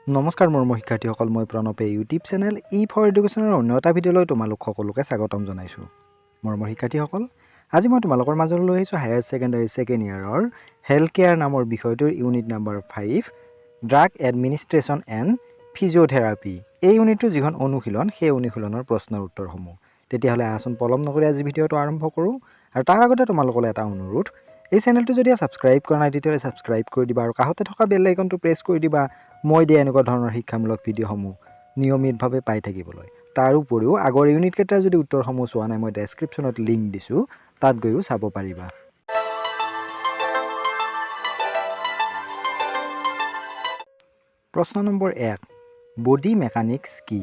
নমস্কাৰ মৰমৰ শিক্ষাৰ্থীসকল, মই প্ৰণৱে ইউটিউব চেনেল ফৰ এডুকেশ্যনৰ অন্য এটা ভিডিঅ'লৈ তোমালোক সকলোকে স্বাগতম জনাইছোঁ। মৰমৰ শিক্ষাৰ্থীসকল, আজি মই তোমালোকৰ মাজলৈ লৈ আহিছোঁ হায়াৰ ছেকেণ্ডাৰী ছেকেণ্ড ইয়াৰৰ হেল্থ কেয়াৰ নামৰ বিষয়টোৰ unit number 5 drug administration and physiotherapy. এই ইউনিটটোৰ যিখন অনুশীলন, সেই অনুশীলনৰ প্ৰশ্নৰ উত্তৰসমূহ। তেতিয়াহ'লে আহচোন পলম নকৰি আজি ভিডিঅ'টো আৰম্ভ কৰোঁ। আৰু তাৰ আগতে তোমালোকলৈ এটা অনুৰোধ, এই চেনেলটো যদি ছাবস্ক্ৰাইব কৰা নাই তেতিয়াহ'লে ছাবস্ক্ৰাইব কৰি দিবা আৰু কাষতে থকা বেল আইকনটো প্ৰেছ কৰি দিবা মই দিয়া এনেকুৱা ধৰণৰ শিক্ষামূলক ভিডিঅ'সমূহ নিয়মিতভাৱে পাই থাকিবলৈ। তাৰ উপৰিও আগৰ ইউনিট কেইটাৰ যদি উত্তৰসমূহ চোৱা নাই, মই ডেছক্ৰিপশ্যনত লিংক দিছোঁ, তাত গৈও চাব পাৰিবা। প্ৰশ্ন নম্বৰ 1, বডি মেকানিক্স কি?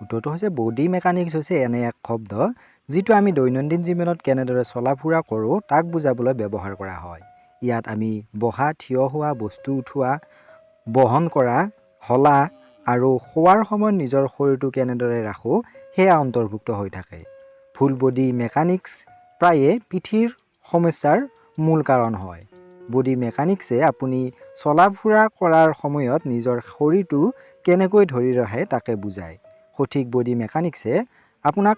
উত্তৰটো হৈছে বডি মেকানিক্স হৈছে এনে এক শব্দ যিটো আমি দৈনন্দিন জীৱনত কেনেদৰে চলা ফুৰা কৰোঁ তাক বুজাবলৈ ব্যৱহাৰ কৰা হয়। ইয়াত আমি বহা, থিয় হোৱা, বস্তু উঠোৱা, বহন কৰা, হলা আৰু শোৱাৰ সময়ত নিজৰ শৰীৰটো কেনেদৰে ৰাখোঁ সেয়া অন্তৰ্ভুক্ত হৈ থাকে। ফুল বডি মেকানিক্স প্ৰায়ে পিঠিৰ সমস্যাৰ মূল কাৰণ হয়। বডি মেকানিক্সে আপুনি চলা ফুৰা কৰাৰ সময়ত নিজৰ শৰীৰটো কেনেকৈ ধৰি ৰাখে তাকে বুজায়। সঠিক বডি মেকানিক্সে আপোনাক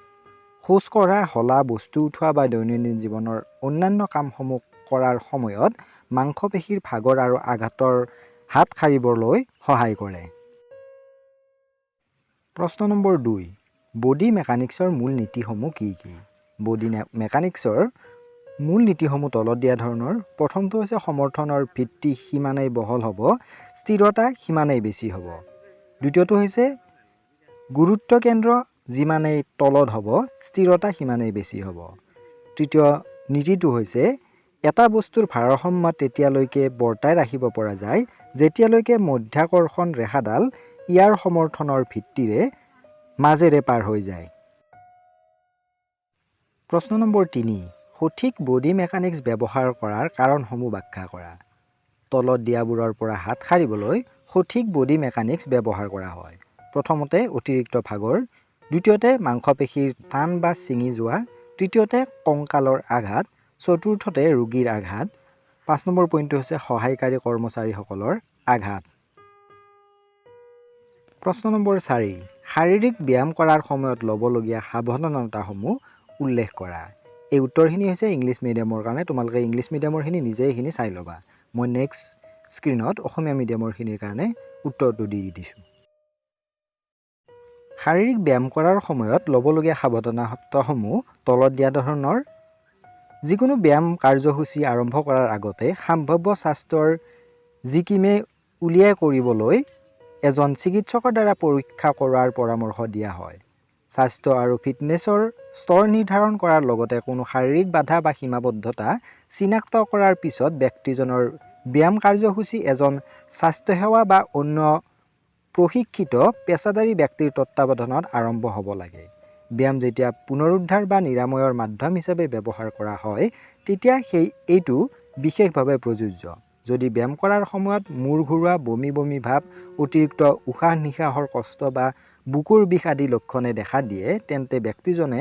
খোজ কঢ়া, হলা, বস্তু উঠোৱা বা দৈনন্দিন জীৱনৰ অন্যান্য কামসমূহ কৰাৰ সময়ত মাংসপেশীৰ ভাগৰ আৰু আঘাতৰ হাত সাৰিবলৈ সহায় কৰে। প্ৰশ্ন নম্বৰ 2, বডি মেকানিক্সৰ মূল নীতিসমূহ কি কি? বডি মেকানিক্সৰ মূল নীতিসমূহ তলত দিয়া ধৰণৰ। প্ৰথমটো হৈছে সমৰ্থনৰ ভিত্তি সিমানেই বহল হ'ব, স্থিৰতা সিমানেই বেছি হ'ব। দ্বিতীয়টো হৈছে গুৰুত্ব কেন্দ্ৰ যিমানেই তলত হ'ব, স্থিৰতা সিমানেই বেছি হ'ব। তৃতীয় নীতিটো হৈছে এটা বস্তুৰ ভাৰসাম্য তেতিয়ালৈকে বৰ্তাই ৰাখিব পৰা যায় যেতিয়ালৈকে মধ্যাকৰ্ষণ ৰেখাডাল ইয়াৰ সমৰ্থনৰ ভিত্তিৰে মাজেৰে পাৰ হৈ যায়। প্ৰশ্ন নম্বৰ 3, সঠিক বডি মেকানিক্স ব্যৱহাৰ কৰাৰ কাৰণসমূহ ব্যাখ্যা কৰা। তলত দিয়াবোৰৰ পৰা হাত সাৰিবলৈ সঠিক বডি মেকানিক্স ব্যৱহাৰ কৰা হয়। প্ৰথমতে অতিৰিক্ত ভাগৰ, দ্বিতীয়তে মাংসপেশীৰ টান বা ছিঙি যোৱা, তৃতীয়তে কংকালৰ আঘাত, চতুৰ্থতে ৰোগীৰ আঘাত, 5 নম্বৰ পইণ্টটো হৈছে সহায়কাৰী কৰ্মচাৰীসকলৰ আঘাত। প্ৰশ্ন নম্বৰ 4, শাৰীৰিক ব্যায়াম কৰাৰ সময়ত ল'বলগীয়া সাৱধানতাসমূহ উল্লেখ কৰা। এই উত্তৰখিনি হৈছে ইংলিছ মিডিয়ামৰ কাৰণে, তোমালোকে ইংলিছ মিডিয়ামৰখিনি নিজেই এইখিনি চাই ল'বা। মই নেক্সট স্ক্ৰীণত অসমীয়া মিডিয়ামৰখিনিৰ কাৰণে উত্তৰটো দি দিছোঁ। শাৰীৰিক ব্যায়াম কৰাৰ সময়ত ল'বলগীয়া সাৱধানতাসমূহ তলত দিয়া ধৰণৰ। যিকোনো ব্যায়াম কাৰ্যসূচী আৰম্ভ কৰাৰ আগতে সম্ভাৱ্য স্বাস্থ্যৰ জিকিমে উলিয়াই কৰিবলৈ এজন চিকিৎসকৰ দ্বাৰা পৰীক্ষা কৰাৰ পৰামৰ্শ দিয়া হয়। স্বাস্থ্য আৰু ফিটনেছৰ স্তৰ নিৰ্ধাৰণ কৰাৰ লগতে কোনো শাৰীৰিক বাধা বা সীমাবদ্ধতা চিনাক্ত কৰাৰ পিছত ব্যক্তিজনৰ ব্যায়াম কাৰ্যসূচী এজন স্বাস্থ্যসেৱা বা অন্য প্ৰশিক্ষিত পেছাদাৰী ব্যক্তিৰ তত্ত্বাৱধানত আৰম্ভ হ'ব লাগে। ব্যায়াম যেতিয়া পুনৰুদ্ধাৰ বা নিৰাময়ৰ মাধ্যম হিচাপে ব্যৱহাৰ কৰা হয় তেতিয়া এইটো বিশেষভাৱে প্ৰযোজ্য। যদি ব্যায়াম কৰাৰ সময়ত মূৰ ঘূৰোৱা, বমি বমি ভাৱ, অতিৰিক্ত উশাহ নিশাহৰ কষ্ট বা বুকুৰ বিষ আদি লক্ষণে দেখা দিয়ে তেন্তে ব্যক্তিজনে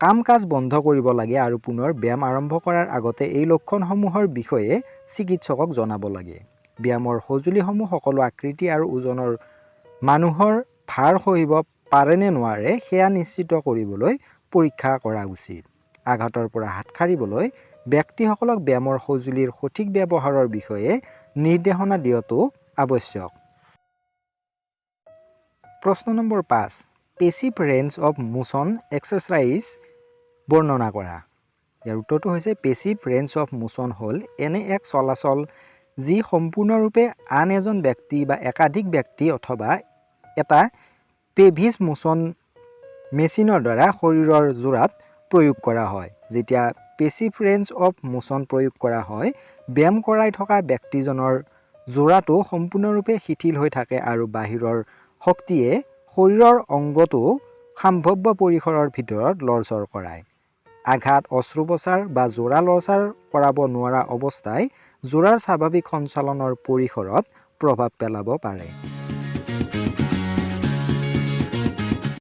কাম কাজ বন্ধ কৰিব লাগে আৰু পুনৰ ব্যায়াম আৰম্ভ কৰাৰ আগতে এই লক্ষণসমূহৰ বিষয়ে চিকিৎসকক জনাব লাগে। ব্যায়ামৰ সঁজুলিসমূহ সকলো আকৃতি আৰু ওজনৰ মানুহৰ ভাৰ সহিব পাৰে নে নোৱাৰে সেয়া নিশ্চিত কৰিবলৈ পৰীক্ষা কৰা উচিত। আঘাতৰ পৰা হাত সাৰিবলৈ ব্যক্তিসকলক ব্যায়ামৰ সঁজুলিৰ সঠিক ব্যৱহাৰৰ বিষয়ে নিৰ্দেশনা দিয়াটো আৱশ্যক। প্ৰশ্ন number 5, passive range of motion exercise বৰ্ণনা কৰা। ইয়াৰ উত্তৰটো হৈছে পেছিভ ৰেঞ্জ অফ মোশ্যন হ'ল এনে এক চলাচল যি সম্পূৰ্ণৰূপে আন এজন ব্যক্তি বা একাধিক ব্যক্তি অথবা এটা পেভিছ মোশ্যন মেচিনৰ দ্বাৰা শৰীৰৰ জোৰাত প্ৰয়োগ কৰা হয়। যেতিয়া পেছিভ ৰেঞ্জ অফ মোশ্যন প্ৰয়োগ কৰা হয়, ব্যায়াম কৰাই থকা ব্যক্তিজনৰ জোৰাটো সম্পূৰ্ণৰূপে শিথিল হৈ থাকে আৰু বাহিৰৰ শক্তিয়ে শৰীৰৰ অংগটো সম্ভাৱ্য পৰিসৰৰ ভিতৰত লৰচৰ কৰায়। আঘাত, অস্ত্ৰোপচাৰ বা জোৰা লৰচৰ কৰাব নোৱাৰা অৱস্থাই জোৰাৰ স্বাভাৱিক সঞ্চালনৰ পৰিসৰত প্ৰভাৱ পেলাব পাৰে।